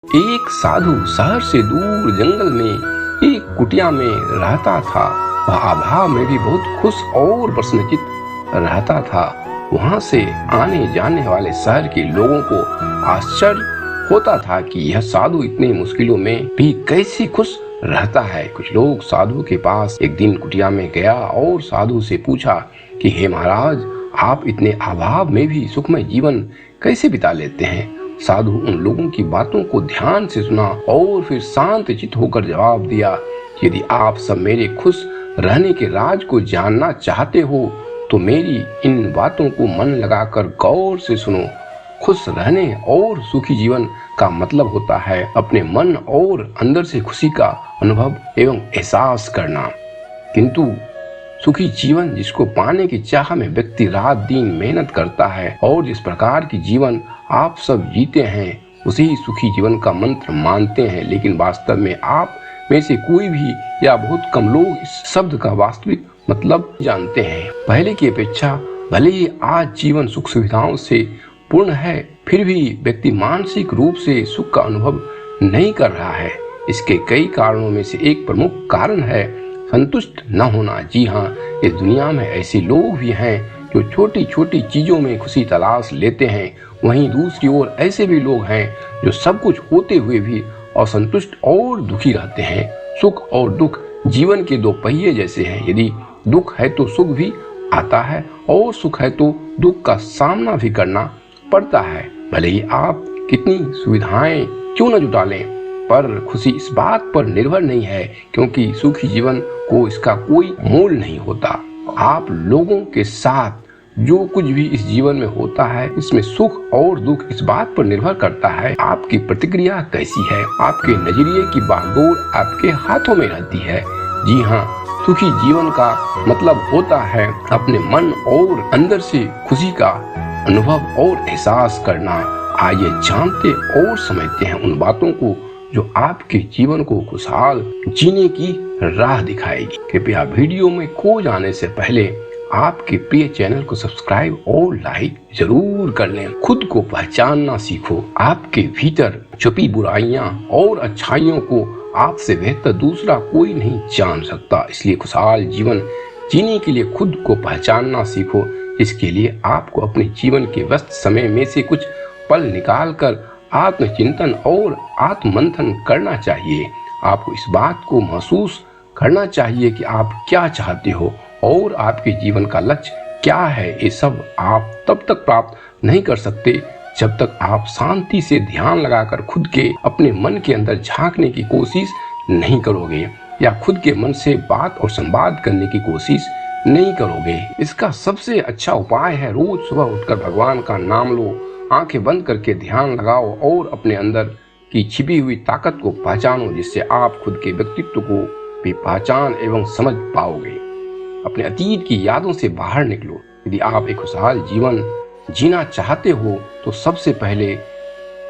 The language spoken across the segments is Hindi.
एक साधु शहर से दूर जंगल में एक कुटिया में रहता था। वह अभाव में भी बहुत खुश और प्रसन्नचित्त रहता था। वहां से आने जाने वाले शहर के लोगों को आश्चर्य होता था कि यह साधु इतने मुश्किलों में भी कैसे खुश रहता है। कुछ लोग साधु के पास एक दिन कुटिया में गया और साधु से पूछा कि हे महाराज, आप इतने अभाव में भी सुखमय जीवन कैसे बिता लेते हैं। साधु उन लोगों की बातों को ध्यान से सुना और फिर शांत चित्त होकर जवाब दिया, यदि आप सब मेरे खुश रहने के राज को जानना चाहते हो तो मेरी इन बातों को मन लगाकर गौर से सुनो। खुश रहने और सुखी जीवन का मतलब होता है अपने मन और अंदर से खुशी का अनुभव एवं एहसास करना। किंतु सुखी जीवन जिसको पाने की चाह में व्यक्ति रात दिन मेहनत करता है और जिस प्रकार की जीवन आप सब जीते हैं उसे ही सुखी जीवन का मंत्र मानते हैं, लेकिन वास्तव में आप में से कोई भी या बहुत कम लोग इस शब्द का वास्तविक मतलब जानते हैं। पहले की अपेक्षा भले ही आज जीवन सुख सुविधाओं से पूर्ण है, फिर भी व्यक्ति मानसिक रूप से सुख का अनुभव नहीं कर रहा है। इसके कई कारणों में से एक प्रमुख कारण है संतुष्ट न होना। जी हाँ, इस दुनिया में ऐसे लोग भी हैं जो छोटी छोटी चीजों में खुशी तलाश लेते हैं। वहीं दूसरी ओर ऐसे भी लोग हैं जो सब कुछ होते हुए भी असंतुष्ट और दुखी रहते हैं। सुख और दुख जीवन के दो पहिए जैसे हैं। यदि दुख है तो सुख भी आता है और सुख है तो दुख का सामना भी करना पड़ता है। भले ही आप कितनी सुविधाएं क्यों न जुटा लें, पर खुशी इस बात पर निर्भर नहीं है, क्योंकि सुखी जीवन को इसका कोई मोल नहीं होता। आप लोगों के साथ जो कुछ भी इस जीवन में होता है, इसमें सुख और दुख इस बात पर निर्भर करता है आपकी प्रतिक्रिया कैसी है। आपके नजरिए की बागडोर आपके हाथों में रहती है। जी हाँ, सुखी जीवन का मतलब होता है अपने मन और अंदर से खुशी का अनुभव और एहसास करना। आइए जानते और समझते हैं उन बातों को जो आपके जीवन को खुशहाल जीने की राह दिखाएगी। कृपया वीडियो में खो जाने से पहले आपके प्रिय चैनल को सब्सक्राइब और लाइक जरूर कर लें। खुद को पहचानना सीखो। आपके भीतर छुपी बुराइयां और अच्छाइयों को आपसे बेहतर दूसरा कोई नहीं जान सकता। इसलिए खुशहाल जीवन जीने के लिए खुद को पहचानना सीखो। इसके लिए आपको अपने जीवन के व्यस्त समय में से कुछ पल निकाल कर आत्मचिंतन और आत्ममंथन करना चाहिए। आपको इस बात को महसूस करना चाहिए कि आप क्या चाहते हो और आपके जीवन का लक्ष्य क्या है। ये सब आप तब तक प्राप्त नहीं कर सकते जब तक आप शांति से ध्यान लगाकर खुद के अपने मन के अंदर झांकने की कोशिश नहीं करोगे या खुद के मन से बात और संवाद करने की कोशिश नहीं करोगे। इसका सबसे अच्छा उपाय है रोज सुबह उठकर भगवान का नाम लो, आंखें बंद करके ध्यान लगाओ और अपने अंदर की छिपी हुई ताकत को पहचानो, जिससे आप खुद के व्यक्तित्व को भी पहचान एवं समझ पाओगे। अपने अतीत की यादों से बाहर निकलो। यदि आप एक खुशहाल जीवन जीना चाहते हो तो सबसे पहले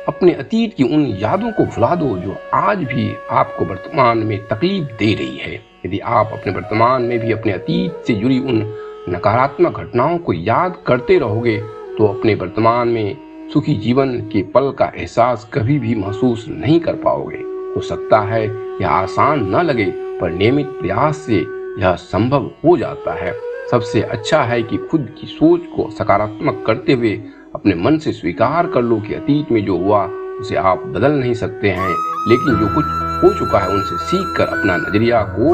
अपने अतीत की उन यादों को भुला दो जो आज भी आपको वर्तमान में तकलीफ दे रही है। यदि आप अपने वर्तमान में भी अपने अतीत से जुड़ी उन नकारात्मक घटनाओं को याद करते रहोगे तो अपने वर्तमान में सुखी जीवन के पल का एहसास कभी भी महसूस नहीं कर पाओगे। हो सकता है यह आसान न लगे, पर नियमित प्रयास से यह संभव हो जाता है। सबसे अच्छा है कि खुद की सोच को सकारात्मक करते हुए अपने मन से स्वीकार कर लो कि अतीत में जो हुआ उसे आप बदल नहीं सकते हैं, लेकिन जो कुछ हो चुका है उनसे सीख कर अपना नजरिया को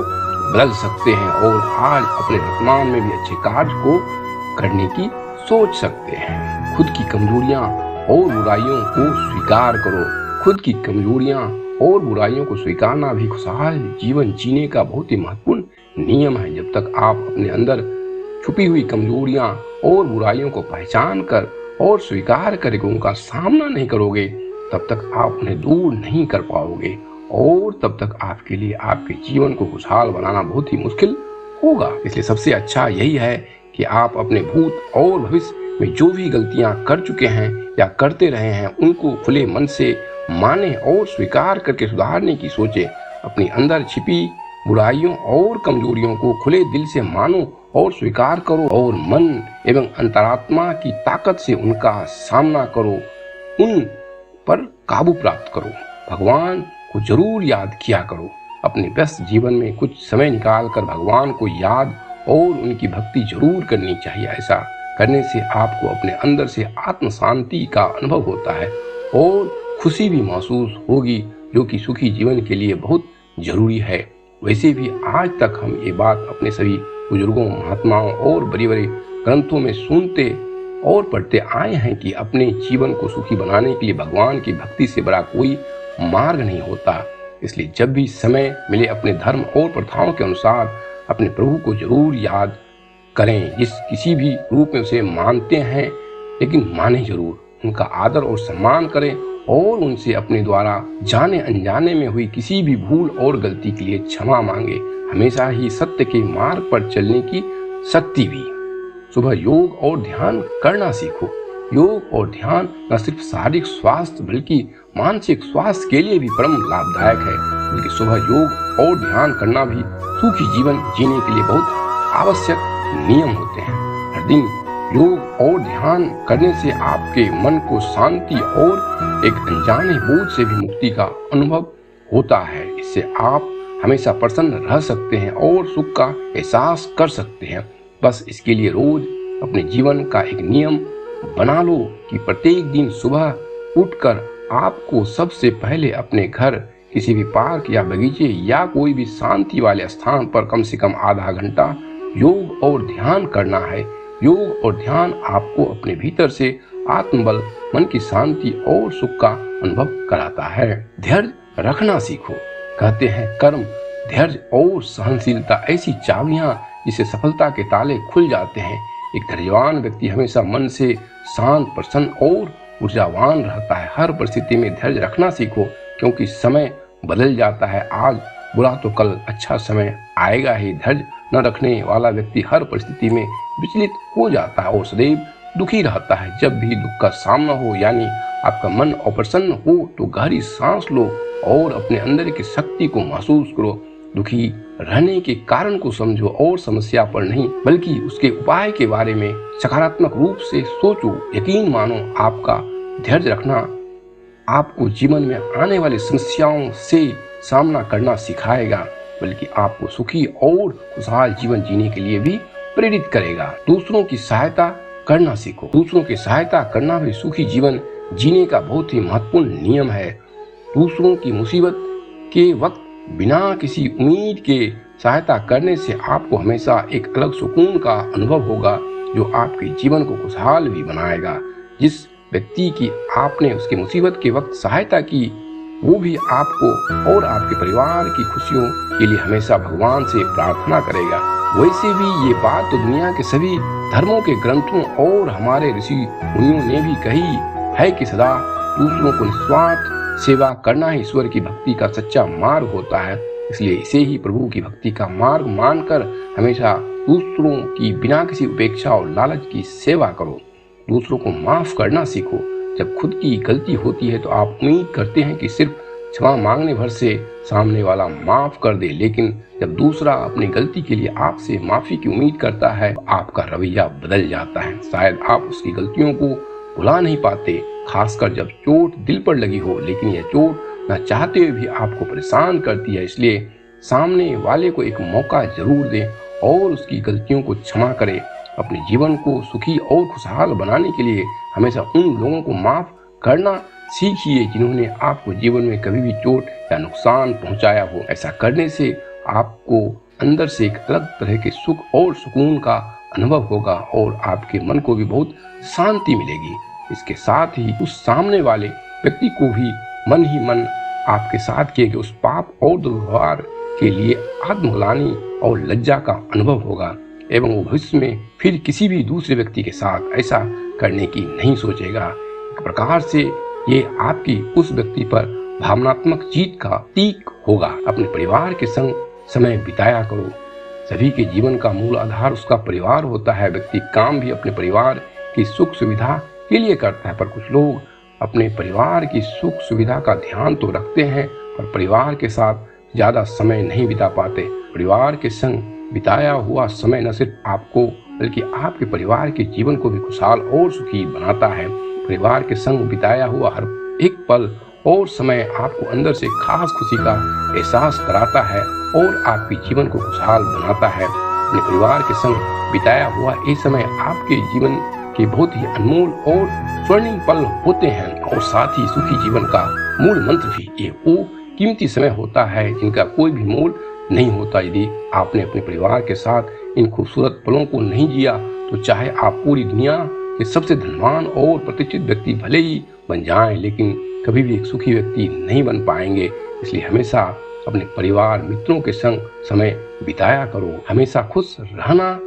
बदल सकते हैं और आज अपने वर्तमान में भी अच्छे कार्य को करने की सोच सकते हैं। खुद की कमजोरियां और बुराइयों को स्वीकार करो। खुद की कमजोरियां और बुराइयों को स्वीकारना भी खुशहाल जीवन जीने का बहुत ही महत्वपूर्ण नियम है। जब तक आप अपने अंदर छुपी हुई कमजोरियां और बुराइयों को पहचान कर और स्वीकार करके उनका सामना नहीं करोगे, तब तक आप उन्हें दूर नहीं कर पाओगे और तब तक आपके लिए आपके जीवन को खुशहाल बनाना बहुत ही मुश्किल होगा। इसलिए सबसे अच्छा यही है कि आप अपने भूत और भविष्य में जो भी गलतियां कर चुके हैं या करते रहे हैं उनको खुले मन से माने और स्वीकार करके सुधारने की सोचे। अपने अंदर छिपी बुराइयों और कमजोरियों को खुले दिल से मानो और स्वीकार करो और मन एवं अंतरात्मा की ताकत से उनका सामना करो, उन पर काबू प्राप्त करो। भगवान को जरूर याद किया करो। अपने व्यस्त जीवन में कुछ समय निकाल कर भगवान को याद और उनकी भक्ति जरूर करनी चाहिए। ऐसा करने से आपको अपने अंदर से आत्म शांति का अनुभव होता है और खुशी भी महसूस होगी, जो कि सुखी जीवन के लिए बहुत जरूरी है। वैसे भी आज तक हम ये बात अपने सभी बुजुर्गों, महात्माओं और बड़े बड़े ग्रंथों में सुनते और पढ़ते आए हैं कि अपने जीवन को सुखी बनाने के लिए भगवान की भक्ति से बड़ा कोई मार्ग नहीं होता। इसलिए जब भी समय मिले अपने धर्म और प्रथाओं के अनुसार अपने प्रभु को जरूर याद करें। जिस किसी भी रूप में उसे मानते हैं, लेकिन माने जरूर, उनका आदर और सम्मान करें और उनसे अपने द्वारा जाने अनजाने में हुई किसी भी भूल और गलती के लिए क्षमा मांगे। हमेशा ही सत्य के मार्ग पर चलने की शक्ति भी। सुबह योग और ध्यान करना सीखो। योग और ध्यान न सिर्फ शारीरिक स्वास्थ्य बल्कि मानसिक स्वास्थ्य के लिए भी परम लाभदायक है। बल्कि सुबह योग और ध्यान करना भी सुखी जीवन जीने के लिए बहुत आवश्यक नियम होते हैं। हर दिन योग और ध्यान करने से आपके मन को शांति और एक अनजाने बोझ से भी मुक्ति का अनुभव होता है। इससे आप हमेशा प्रसन्न रह सकते हैं और सुख का एहसास कर सकते हैं। बस इसके लिए रोज अपने जीवन का एक नियम बना लो कि प्रत्येक दिन सुबह उठकर आपको सबसे पहले अपने घर, किसी भी पार्क या बगीचे या कोई भी शांति वाले स्थान पर कम से कम आधा घंटा योग और ध्यान करना है। योग और ध्यान आपको अपने भीतर से आत्मबल, मन की शांति और सुख का अनुभव कराता है। धैर्य रखना सीखो। कहते हैं कर्म, धैर्य और सहनशीलता ऐसी चाबियां जिससे सफलता के ताले खुल जाते हैं। एक धैर्यवान व्यक्ति हमेशा मन से शांत, प्रसन्न और ऊर्जावान रहता है। हर परिस्थिति में धैर्य रखना सीखो, क्योंकि समय बदल जाता है। आज बुरा तो कल अच्छा समय आएगा ही। धैर्य न रखने वाला व्यक्ति हर परिस्थिति में विचलित हो जाता है और सदैव दुखी रहता है। जब भी दुख का सामना हो, यानी आपका मन अप्रसन्न हो, तो गहरी सांस लो और अपने अंदर की शक्ति को महसूस करो। दुखी रहने के कारण को समझो और समस्या पर नहीं बल्कि उसके उपाय के बारे में सकारात्मक रूप से सोचो। यकीन मानो, आपका धैर्य रखना आपको जीवन में आने वाली समस्याओं से सामना करना सिखाएगा, बल्कि आपको सुखी और खुशहाल जीवन जीने के लिए भी प्रेरित करेगा। दूसरों की सहायता करना सीखो। दूसरों की सहायता करना भी सुखी जीवन जीने का बहुत ही महत्वपूर्ण नियम है। दूसरों की मुसीबत के वक्त बिना किसी उम्मीद के सहायता करने से आपको हमेशा एक अलग सुकून का अनुभव होगा, जो आपके जीवन को खुशहाल भी बनाएगा। जिस व्यक्ति की आपने उसके मुसीबत के वक्त सहायता की, वो भी आपको और आपके परिवार की खुशियों के लिए हमेशा भगवान से प्रार्थना करेगा। वैसे भी ये बात तो दुनिया के सभी धर्मों के ग्रंथों और हमारे ऋषि मुनियों ने भी कही है कि सदा दूसरों को निस्वार्थ सेवा करना ही ईश्वर की भक्ति का सच्चा मार्ग होता है। इसलिए इसे ही प्रभु की भक्ति का मार्ग मानकर हमेशा दूसरों की बिना किसी उपेक्षा और लालच की सेवा करो। दूसरों को माफ करना सीखो। जब खुद की गलती होती है तो आप उम्मीद करते हैं कि सिर्फ क्षमा मांगने भर से सामने वाला माफ कर दे, लेकिन जब दूसरा अपनी गलती के लिए आपसे माफी की उम्मीद करता है तो आपका रवैया बदल जाता है। शायद आप उसकी गलतियों को भुला नहीं पाते, खासकर जब चोट दिल पर लगी हो, लेकिन यह चोट न चाहते हुए भी आपको परेशान करती है। इसलिए सामने वाले को एक मौका जरूर दें और उसकी गलतियों को क्षमा करें। अपने जीवन को सुखी और खुशहाल बनाने के लिए हमेशा उन लोगों को माफ करना सीखिए जिन्होंने आपको जीवन में कभी भी चोट या नुकसान पहुंचाया हो। ऐसा करने से आपको अंदर से एक अलग तरह के सुख और सुकून का अनुभव होगा और आपके मन को भी बहुत शांति मिलेगी। इसके साथ ही उस सामने वाले व्यक्ति को भी मन ही मन आपके साथ किए गए उस पाप और दुर्व्यवहार के लिए आत्मग्लानि और लज्जा का अनुभव होगा एवं वो भविष्य में फिर किसी भी दूसरे व्यक्ति के साथ ऐसा करने की नहीं सोचेगा। एक प्रकार से ये आपकी उस व्यक्ति पर भावनात्मक जीत का प्रतीक होगा। अपने परिवार के संग समय बिताया करो। सभी के जीवन का मूल आधार उसका परिवार होता है। व्यक्ति काम भी अपने परिवार की सुख सुविधा के लिए करता है, पर कुछ लोग अपने परिवार की सुख सुविधा का ध्यान तो रखते हैं पर परिवार के साथ ज्यादा समय नहीं बिता पाते। परिवार के संग बिताया हुआ समय न सिर्फ आपको बल्कि आपके परिवार के जीवन को भी खुशहाल और सुखी बनाता है। परिवार के संग बिताया हुआ हर एक पल और समय आपको अंदर से खास खुशी का एहसास कराता है और आपके जीवन को खुशहाल बनाता है। अपने परिवार के संग बिताया हुआ ये समय आपके जीवन के बहुत ही अनमोल और स्वर्णिम पल होते हैं और साथ ही सुखी जीवन का मूल मंत्र भी ये वो कीमती समय होता है जिनका कोई भी मोल नहीं होता। यदि आपने अपने परिवार के साथ इन खूबसूरत पलों को नहीं जिया तो चाहे आप पूरी दुनिया के सबसे धनवान और प्रतिष्ठित व्यक्ति भले ही बन जाएं, लेकिन कभी भी एक सुखी व्यक्ति नहीं बन पाएंगे। इसलिए हमेशा अपने परिवार मित्रों के संग समय बिताया करो, हमेशा खुश रहना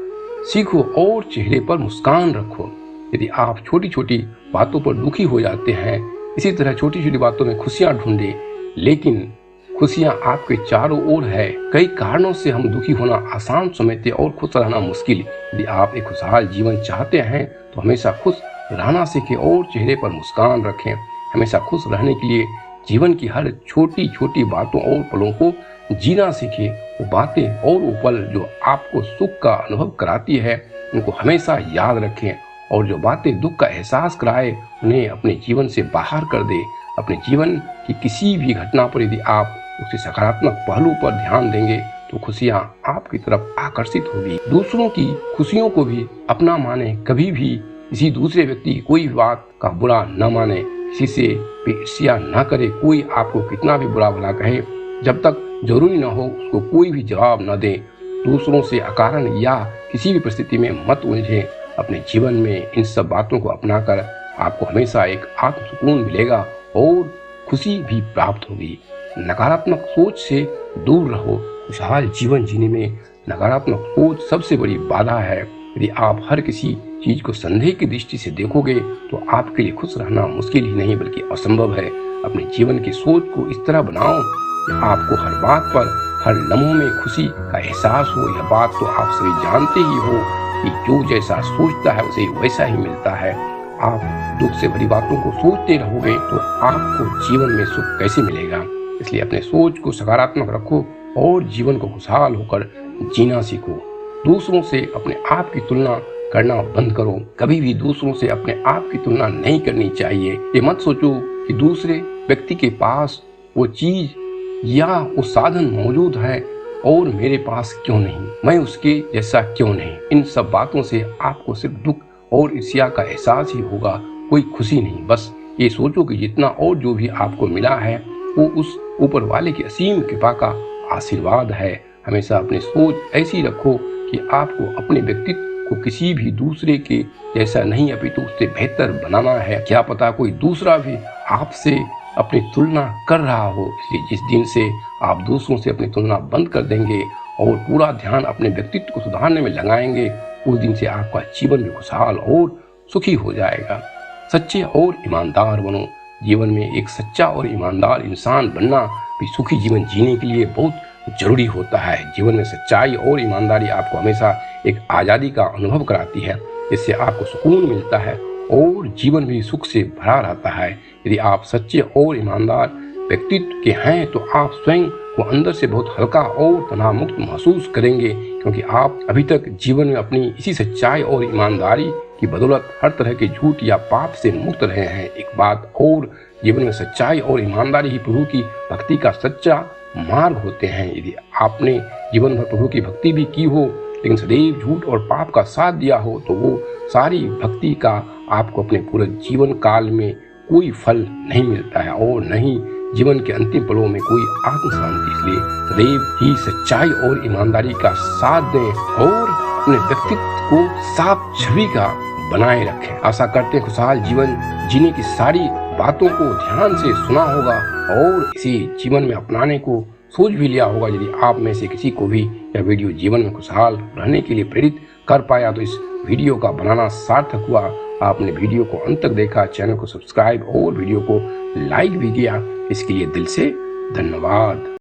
सीखो और चेहरे पर मुस्कान रखो। यदि आप छोटी छोटी बातों पर दुखी हो जाते हैं, इसी तरह छोटी छोटी बातों में खुशियां ढूंढे, लेकिन खुशियां आपके चारों ओर है। कई कारणों से हम दुखी होना आसान समझते और खुश रहना मुश्किल। यदि आप एक खुशहाल जीवन चाहते हैं तो हमेशा खुश रहना सीखें और चेहरे पर मुस्कान रखें। हमेशा खुश रहने के लिए जीवन की हर छोटी छोटी बातों और पलों को जीना सीखें। वो बातें और वो पल जो आपको सुख का अनुभव कराती है उनको हमेशा याद रखें और जो बातें दुख का एहसास कराए उन्हें अपने जीवन से बाहर कर दे। अपने जीवन की किसी भी घटना पर यदि आप उसके सकारात्मक पहलू पर ध्यान देंगे तो खुशियां आपकी तरफ आकर्षित होगी। दूसरों की खुशियों को भी अपना माने, कभी भी किसी दूसरे व्यक्ति की कोई बात का बुरा न माने, किसी से ईर्ष्या न करे। कोई आपको कितना भी बुरा भला कहे, जब तक जरूरी न हो उसको कोई भी जवाब न दे। दूसरों से अकारण या किसी भी परिस्थिति में मत उलझे। अपने जीवन में इन सब बातों को अपनाकर आपको हमेशा एक आत्म सुकून मिलेगा और खुशी भी प्राप्त होगी। नकारात्मक सोच से दूर रहो। खुशहाल जीवन जीने में नकारात्मक सोच सबसे बड़ी बाधा है। यदि आप हर किसी चीज को संदेह की दृष्टि से देखोगे तो आपके लिए खुश रहना मुश्किल ही नहीं बल्कि असंभव है। अपने जीवन की सोच को इस तरह बनाओ कि आपको हर बात पर हर लम्हों में खुशी का एहसास हो। यह बात तो आप सभी जानते ही हो कि जो जैसा सोचता है उसे वैसा ही मिलता है। आप दुख से भरी बातों को सोचते रहोगे तो आपको जीवन में सुख कैसे मिलेगा। इसलिए अपने सोच को सकारात्मक रखो और जीवन को खुशहाल होकर जीना सीखो। दूसरों से अपने आप की तुलना करना बंद करो। कभी भी दूसरों से अपने आप की तुलना नहीं करनी चाहिए। ये मत सोचो कि दूसरे व्यक्ति के पास वो चीज या वो साधन मौजूद है और मेरे पास क्यों नहीं, मैं उसके जैसा क्यों नहीं। इन सब बातों से आपको सिर्फ दुख और ईर्ष्या का एहसास ही होगा, कोई खुशी नहीं। बस ये सोचो कि जितना और जो भी आपको मिला है वो उस ऊपर वाले की असीम कृपा का आशीर्वाद है। हमेशा अपनी सोच ऐसी रखो कि आपको अपने व्यक्तित्व को किसी भी दूसरे के जैसा नहीं अपितु उससे बेहतर बनाना है। क्या पता कोई दूसरा भी आपसे अपनी तुलना कर रहा हो। इसलिए जिस दिन से आप दूसरों से अपनी तुलना बंद कर देंगे और पूरा ध्यान अपने व्यक्तित्व को सुधारने में लगाएंगे, उस दिन से आपका जीवन भी खुशहाल और सुखी हो जाएगा। सच्चे और ईमानदार बनो। जीवन में एक सच्चा और ईमानदार इंसान बनना भी सुखी जीवन जीने के लिए बहुत जरूरी होता है। जीवन में सच्चाई और ईमानदारी आपको हमेशा एक आज़ादी का अनुभव कराती है, जिससे आपको सुकून मिलता है और जीवन भी सुख से भरा रहता है। यदि आप सच्चे और ईमानदार व्यक्तित्व के हैं तो आप स्वयं को अंदर से बहुत हल्का और तनाव मुक्त महसूस करेंगे, क्योंकि आप अभी तक जीवन में अपनी इसी सच्चाई और ईमानदारी की बदौलत हर तरह के झूठ या पाप से मुक्त रहे हैं। एक बात और, जीवन में सच्चाई और ईमानदारी ही प्रभु की भक्ति का सच्चा मार्ग होते हैं। यदि आपने जीवन भर प्रभु की भक्ति भी की हो लेकिन सदैव झूठ और पाप का साथ दिया हो तो वो सारी भक्ति का आपको अपने पूरे जीवन काल में कोई फल नहीं मिलता है और न ही जीवन के अंतिम पलों में कोई आत्म शांति। इसलिए सदैव ही सच्चाई और ईमानदारी का साथ दें और अपने व्यक्तित्व को साफ छवि का बनाए रखें। आशा करते हैं खुशहाल जीवन जीने की सारी बातों को ध्यान से सुना होगा और इसे जीवन में अपनाने को सोच भी लिया होगा। यदि आप में से किसी को भी यह वीडियो जीवन में खुशहाल रहने के लिए प्रेरित कर पाया तो इस वीडियो का बनाना सार्थक हुआ। आपने वीडियो को अंत तक देखा, चैनल को सब्सक्राइब और वीडियो को लाइक भी किया, इसके लिए दिल से धन्यवाद।